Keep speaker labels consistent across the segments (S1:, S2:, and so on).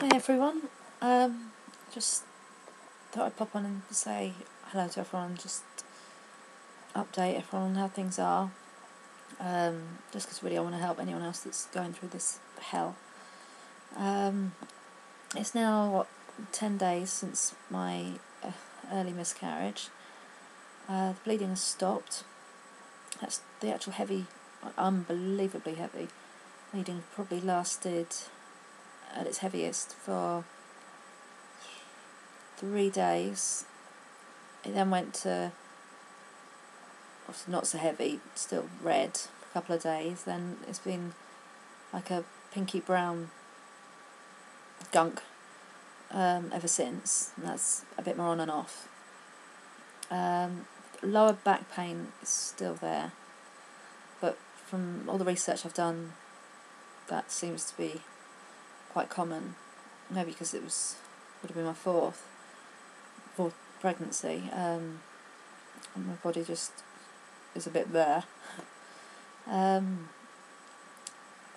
S1: Hi everyone, just thought I'd pop on and say hello to everyone, just update everyone on how things are, just because really I want to help anyone else that's going through this hell. It's now 10 days since my early miscarriage. The bleeding has stopped. That's the actual heavy, unbelievably heavy bleeding probably lasted at its heaviest for 3 days. It then went to not so heavy, still red, for a couple of days. Then it's been like a pinky brown gunk ever since, and that's a bit more on and off. Lower back pain is still there, but from all the research I've done, that seems to be quite common. Maybe because would have been my fourth pregnancy, and my body just is a bit there.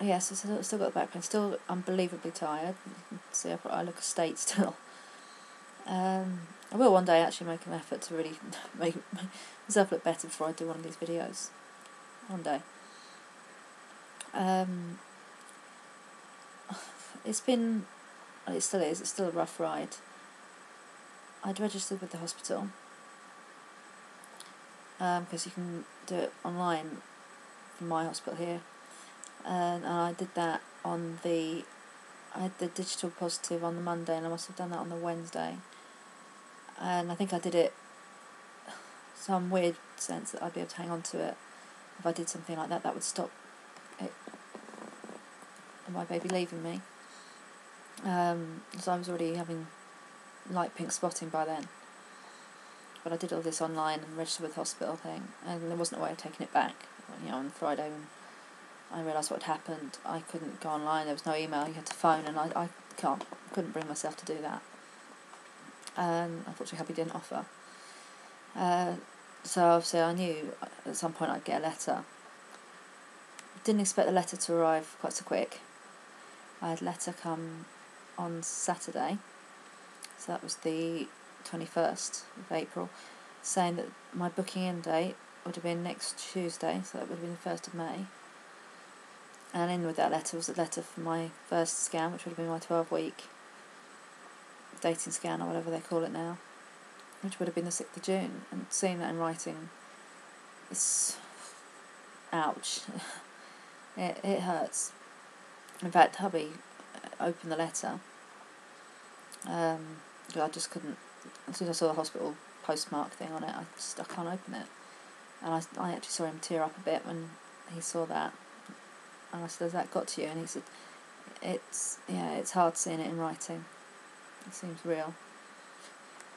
S1: Yes, I still got the back pain, still unbelievably tired. You can see I look a state still. I will one day actually make an effort to really make myself look better before I do one of these videos. One day. It still a rough ride. I'd registered with the hospital, because you can do it online from my hospital here, and I did that I had the digital positive on the Monday, and I must have done that on the Wednesday, and I think I did it some weird sense that I'd be able to hang on to it. If I did something like that, that would stop it, my baby leaving me. So I was already having light pink spotting by then, but I did all this online and registered with the hospital thing, and there wasn't a way of taking it back. On Friday when I realised what had happened, I couldn't go online, there was no email, you had to phone, and I couldn't bring myself to do that. Unfortunately, Hubby didn't offer. So obviously I knew at some point I'd get a letter. Didn't expect the letter to arrive quite so quick. I had a letter come on Saturday, so that was the 21st of April, saying that my booking in date would have been next Tuesday, so that would have been the 1st of May. And in with that letter was a letter for my first scan, which would have been my 12-week dating scan, or whatever they call it now, which would have been the 6th of June. And seeing that in writing, it's ouch. It hurts. In fact, Hubby opened the letter. I just couldn't. As soon as I saw the hospital postmark thing on it, I can't open it. And I actually saw him tear up a bit when he saw that. And I said, "Has that got to you?" And he said, it's hard seeing it in writing. It seems real."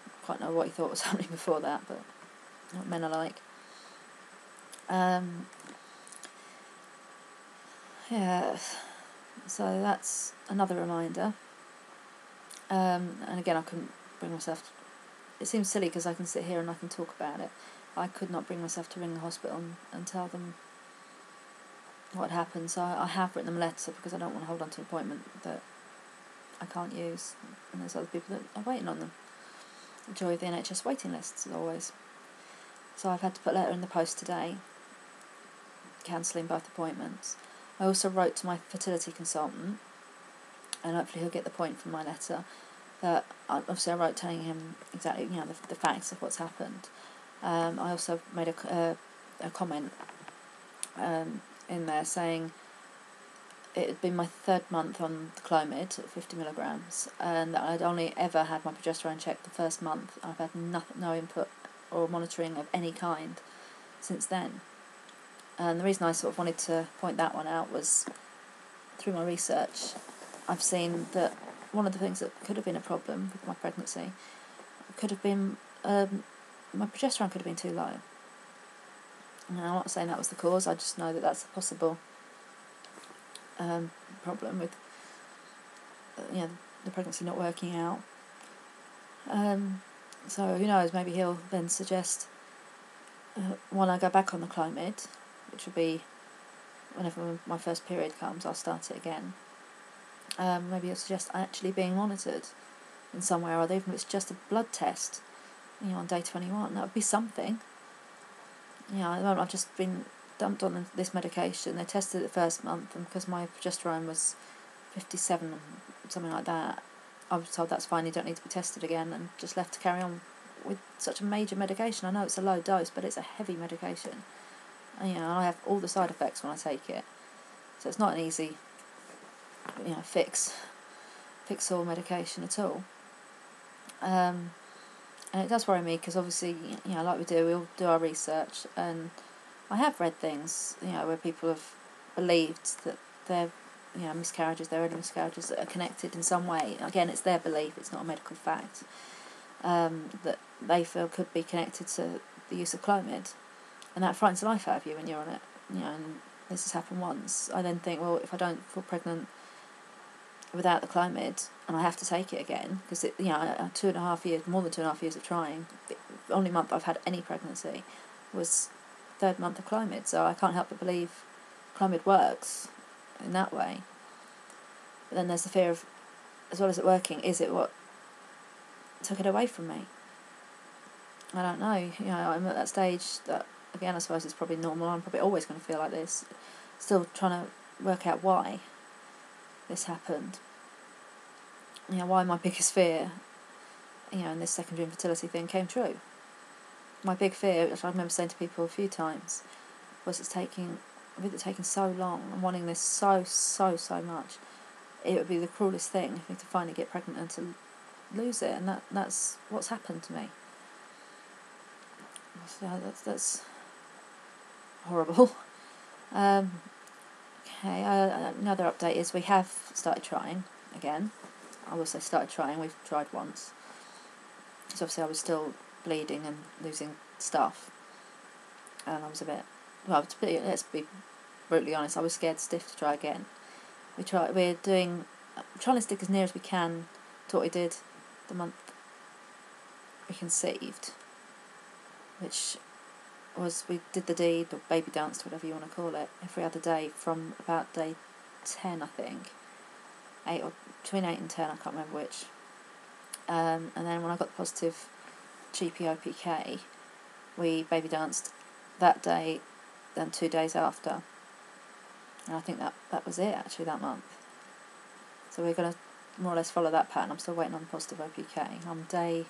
S1: I quite know what he thought was happening before that, but what men are like. Yeah, so that's another reminder. And again, I couldn't bring myself. It seems silly because I can sit here and I can talk about it. I could not bring myself to ring the hospital and tell them what happened. So I have written them a letter because I don't want to hold on to an appointment that I can't use, and there's other people that are waiting on them. The joy of the NHS waiting lists, as always. So I've had to put a letter in the post today, cancelling both appointments. I also wrote to my fertility consultant, and hopefully he'll get the point from my letter. That obviously I wrote telling him exactly the facts of what's happened. I also made a comment in there saying it had been my 3rd month on the Clomid at 50 milligrams, and that I'd only ever had my progesterone checked the first month. I've had no input or monitoring of any kind since then. And the reason I sort of wanted to point that one out was through my research, I've seen that one of the things that could have been a problem with my pregnancy could have been my progesterone could have been too low. Now, I'm not saying that was the cause, I just know that that's a possible problem with the pregnancy not working out. So who knows, maybe he'll then suggest when I go back on the Clomid, which will be whenever my first period comes, I'll start it again. Maybe you'll suggest actually being monitored in some way or other, even if it's just a blood test, on day 21. That would be something. At the moment I've just been dumped on this medication. They tested it the first month, and because my progesterone was 57 or something like that, I was told that's fine, you don't need to be tested again, and just left to carry on with such a major medication. I know it's a low dose, but it's a heavy medication. And, I have all the side effects when I take it. So it's not an easy, fix all medication at all. And it does worry me because obviously, like we all do our research, and I have read things, where people have believed that their, miscarriages, their early miscarriages, are connected in some way. Again, it's their belief, it's not a medical fact, that they feel could be connected to the use of Clomid. And that frightens the life out of you when you're on it, and this has happened once. I then think, well, if I don't fall pregnant without the Clomid, and I have to take it again, because 2.5 years, more than 2.5 years of trying, the only month I've had any pregnancy was third month of Clomid, so I can't help but believe Clomid works in that way. But then there's the fear of, as well as it working, is it what took it away from me? I don't know. I'm at that stage that, again, I suppose it's probably normal. I'm probably always going to feel like this. Still trying to work out why this happened. Why my biggest fear, in this secondary infertility thing came true. My big fear, which I remember saying to people a few times, was with it taking so long and wanting this so much, it would be the cruelest thing for me to finally get pregnant and to lose it, and that's what's happened to me. So that's horrible. Okay, another update is we have started trying again. I will say started trying, we've tried once. Because obviously I was still bleeding and losing stuff. And I was a bit, let's be brutally honest, I was scared stiff to try again. We're trying to stick as near as we can to what we did the month we conceived, which was, we did the deed, or baby danced, whatever you want to call it, every other day from about day 10, I think. Between 8 and 10, I can't remember which. And then when I got the positive GPOPK, we baby danced that day, then 2 days after. And I think that was it, actually, that month. So we're going to more or less follow that pattern. I'm still waiting on the positive OPK. I'm day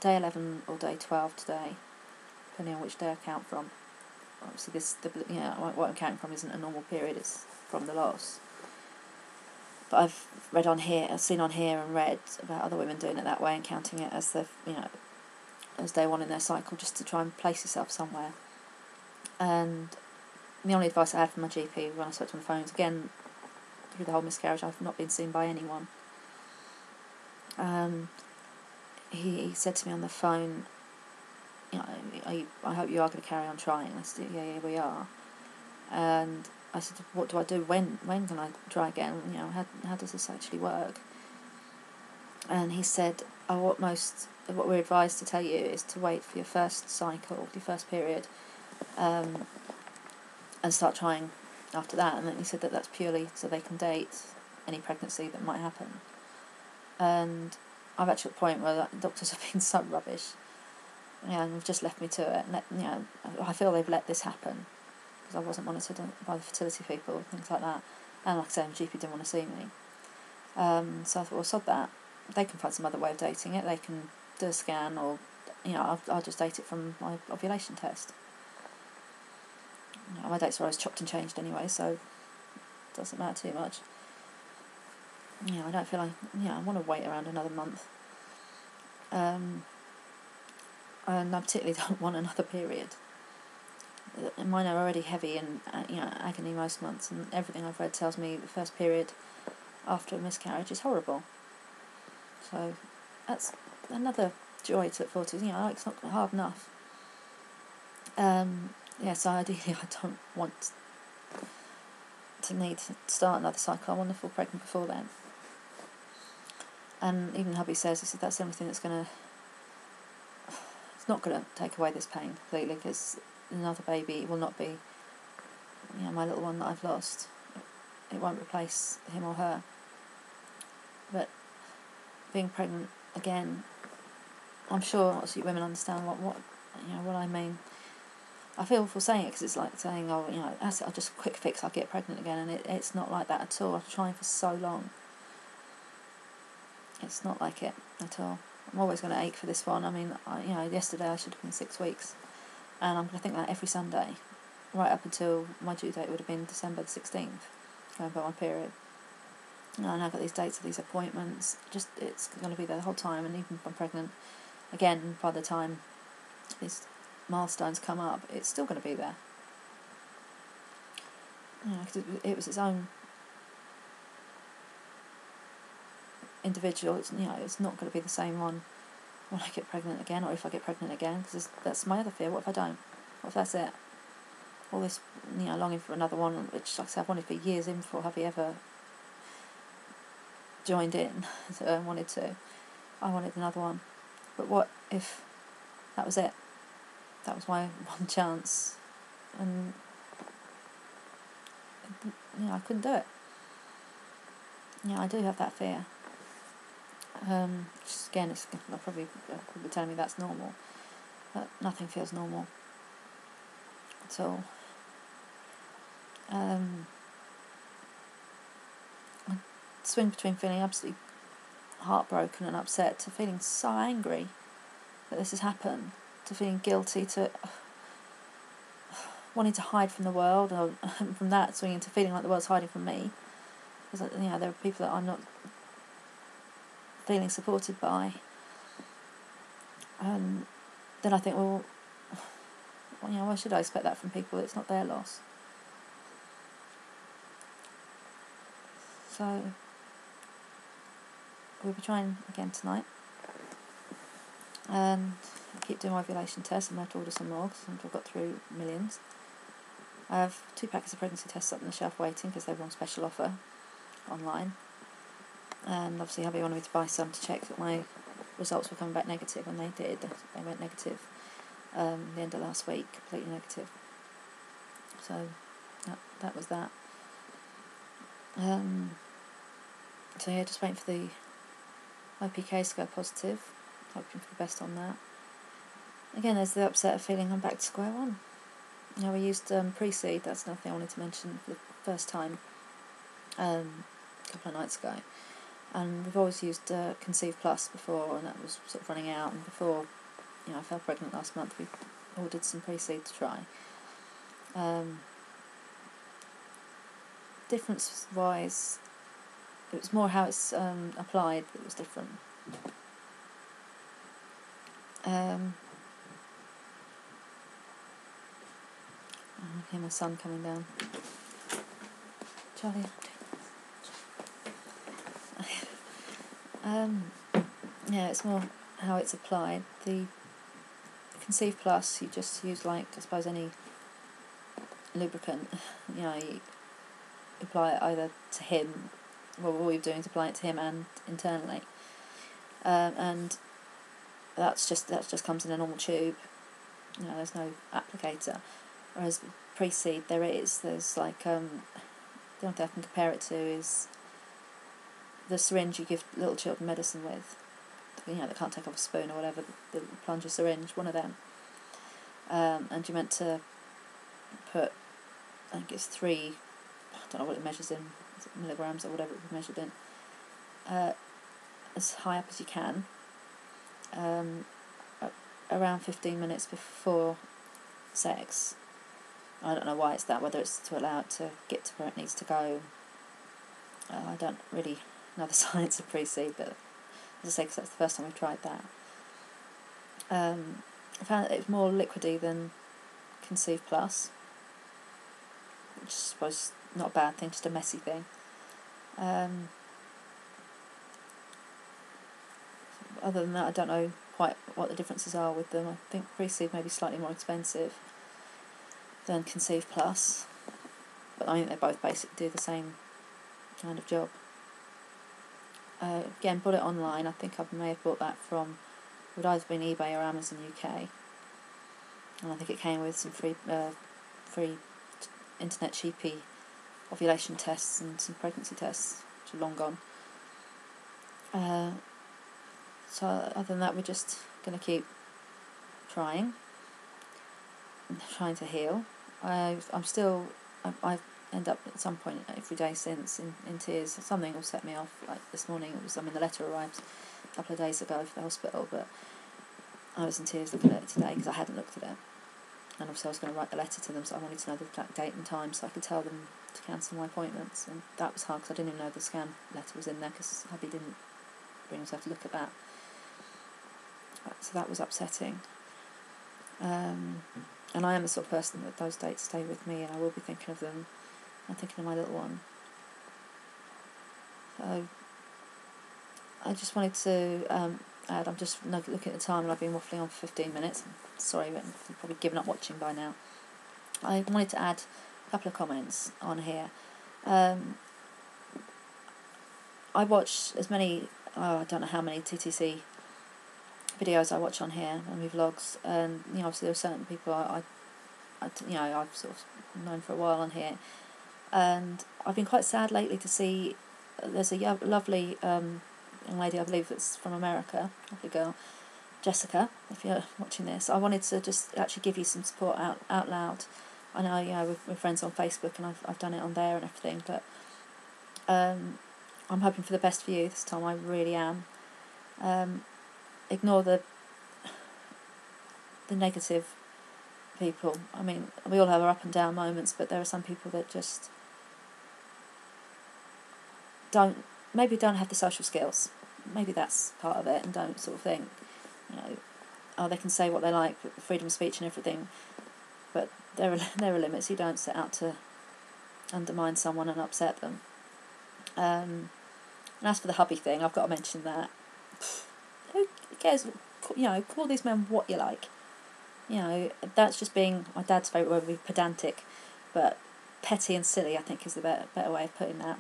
S1: 11 or day 12 today, depending on which day I count from. Obviously, what I'm counting from isn't a normal period, it's from the loss. But I've seen on here and read about other women doing it that way and counting it as as day one in their cycle, just to try and place yourself somewhere. And the only advice I had from my GP when I spoke to him on the phone was, again, through the whole miscarriage, I've not been seen by anyone. He said to me on the phone, I hope you are going to carry on trying. I said, yeah, we are. And I said, what do I do? When can I try again? How does this actually work? And he said, what we're advised to tell you is to wait for your first cycle, your first period, and start trying after that. And then he said that's purely so they can date any pregnancy that might happen. And I've actually at a point where doctors have been so rubbish, and they've just left me to it. And I feel they've let this happen because I wasn't monitored by the fertility people, things like that. And like I say, my GP didn't want to see me. So I thought, well, sod that. They can find some other way of dating it. They can do a scan, or I'll just date it from my ovulation test. My dates are always chopped and changed anyway, so it doesn't matter too much. I don't feel like I want to wait around another month. And I particularly don't want another period. Mine are already heavy and agony most months, and everything I've read tells me the first period after a miscarriage is horrible. So that's another joy to look forward to. It's not hard enough. So ideally I don't want to need to start another cycle. I want to fall pregnant before then. And even hubby says, he said that's the only thing that's it's not going to take away this pain completely, because another baby will not be, my little one that I've lost. It won't replace him or her. But being pregnant again, I'm sure obviously women understand what I mean. I feel awful saying it because it's like saying, oh, that's I'll just quick fix, I'll get pregnant again, and it's not like that at all. I've been trying for so long. It's not like it at all. I'm always going to ache for this one. I mean, yesterday I should have been 6 weeks, and I'm going to think that every Sunday, right up until my due date would have been December the 16th, going by my period. And I've got these dates of these appointments. Just it's going to be there the whole time, and even if I'm pregnant again, by the time these milestones come up, it's still going to be there. Because it was its own individual. It's not going to be the same one when I get pregnant again, or if I get pregnant again, because that's my other fear. What if I don't? What if that's it? All this, longing for another one, which, like I said, I've wanted for years, even before Hubby ever joined in. So I wanted another one. But what if that was it? That was my one chance, and I couldn't do it. I do have that fear. Just again, it's probably telling me that's normal, but nothing feels normal at all. I swing between feeling absolutely heartbroken and upset to feeling so angry that this has happened, to feeling guilty, to wanting to hide from the world, or from that swinging to feeling like the world's hiding from me, because there are people that I'm not feeling supported by. Then I think, well, why should I expect that from people? It's not their loss. So we'll be trying again tonight, and I keep doing my ovulation tests. I'm going to have to order some more because I've got through millions. I have 2 packets of pregnancy tests up on the shelf waiting because they were on special offer online, and obviously hubby wanted me to buy some to check that my results were coming back negative, and they did. They went negative the end of last week, completely negative. So that was that. So yeah, just waiting for the IPKs to go positive, hoping for the best on that. Again, there's the upset of feeling I'm back to square one. We used pre-seed. That's another thing I wanted to mention for the first time a couple of nights ago. And we've always used Conceive Plus before, and that was sort of running out. And before, I fell pregnant last month, we ordered some pre-seed to try. Difference-wise, it was more how it's applied that was different. I hear my son coming down. Charlie. It's more how it's applied. The Conceive Plus, you just use, like, I suppose, any lubricant. You apply it either to him, well, all you're doing is applying it to him and internally, and that's just comes in a normal tube. There's no applicator. Whereas pre-seed, there's like the only thing I can compare it to is the syringe you give little children medicine with. They can't take off a spoon or whatever, the plunger syringe, one of them. And you're meant to put, I think it's 3, I don't know what it measures in, is it milligrams or whatever it's measured in, as high up as you can, around 15 minutes before sex. I don't know why it's that, whether it's to allow it to get to where it needs to go. I don't really know the science of pre-seed, but as I say, because that's the first time we've tried that. I found that it was more liquidy than Conceive Plus, which I suppose is not a bad thing, just a messy thing. Other than that, I don't know quite what the differences are with them. I think pre-seed may be slightly more expensive than Conceive Plus, but I think they both basically do the same kind of job. Again, bought it online. I think I may have bought that from, it would either been eBay or Amazon UK, and I think it came with some free internet cheapy ovulation tests and some pregnancy tests, which are long gone. So other than that, we're just going to keep trying to heal. I end up at some point every day since in tears. Something will set me off. Like this morning, the letter arrived a couple of days ago for the hospital, but I was in tears looking at it today because I hadn't looked at it. And obviously I was going to write the letter to them, so I wanted to know the exact date and time so I could tell them to cancel my appointments. And that was hard because I didn't even know the scan letter was in there because hubby didn't bring himself to look at that. So that was upsetting. And I am the sort of person that those dates stay with me, and I will be thinking of them. I'm thinking of my little one. So I just wanted to add, I'm just looking at the time and I've been waffling on for 15 minutes. Sorry, but I've probably given up watching by now. I wanted to add a couple of comments on here. I watch as many, I don't know how many TTC videos I watch on here, on my vlogs, and obviously there are certain people I've sort of known for a while on here, and I've been quite sad lately to see there's a lovely young lady, I believe that's from America, lovely girl, Jessica, if you're watching this. I wanted to just actually give you some support out loud. I know we're friends on Facebook and I've done it on there and everything, but I'm hoping for the best for you this time. I really am. Ignore the negative people. I mean, we all have our up and down moments, but there are some people that just don't have the social skills. Maybe that's part of it, and don't sort of think, they can say what they like, freedom of speech and everything, but there are limits. You don't set out to undermine someone and upset them. And as for the hubby thing, I've got to mention that. Who cares? Call these men what you like. That's just being, my dad's favourite word would be pedantic, but petty and silly, I think, is the better way of putting that.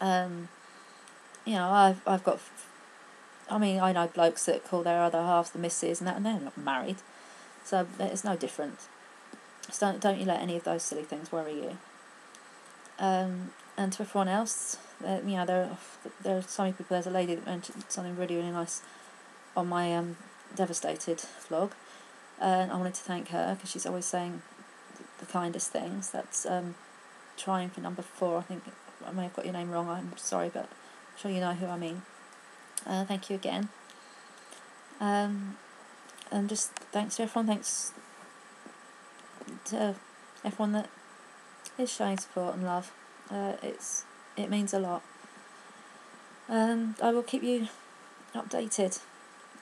S1: I've got, I know blokes that call their other halves the missus and that, and they're not married, so it's no different. So don't you let any of those silly things worry you. And to everyone else, there are so many people. There's a lady that mentioned something really, really nice on my Devastated vlog, and I wanted to thank her because she's always saying the kindest things. That's trying for number 4. I think I may have got your name wrong. I'm sorry, but I'm sure you know who I mean. Thank you again. And just thanks to everyone. Thanks to everyone that is showing support and love. It means a lot. And I will keep you updated.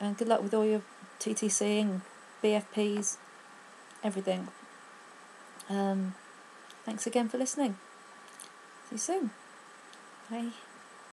S1: And good luck with all your TTCing, BFPs, everything. Thanks again for listening. See you soon. Bye.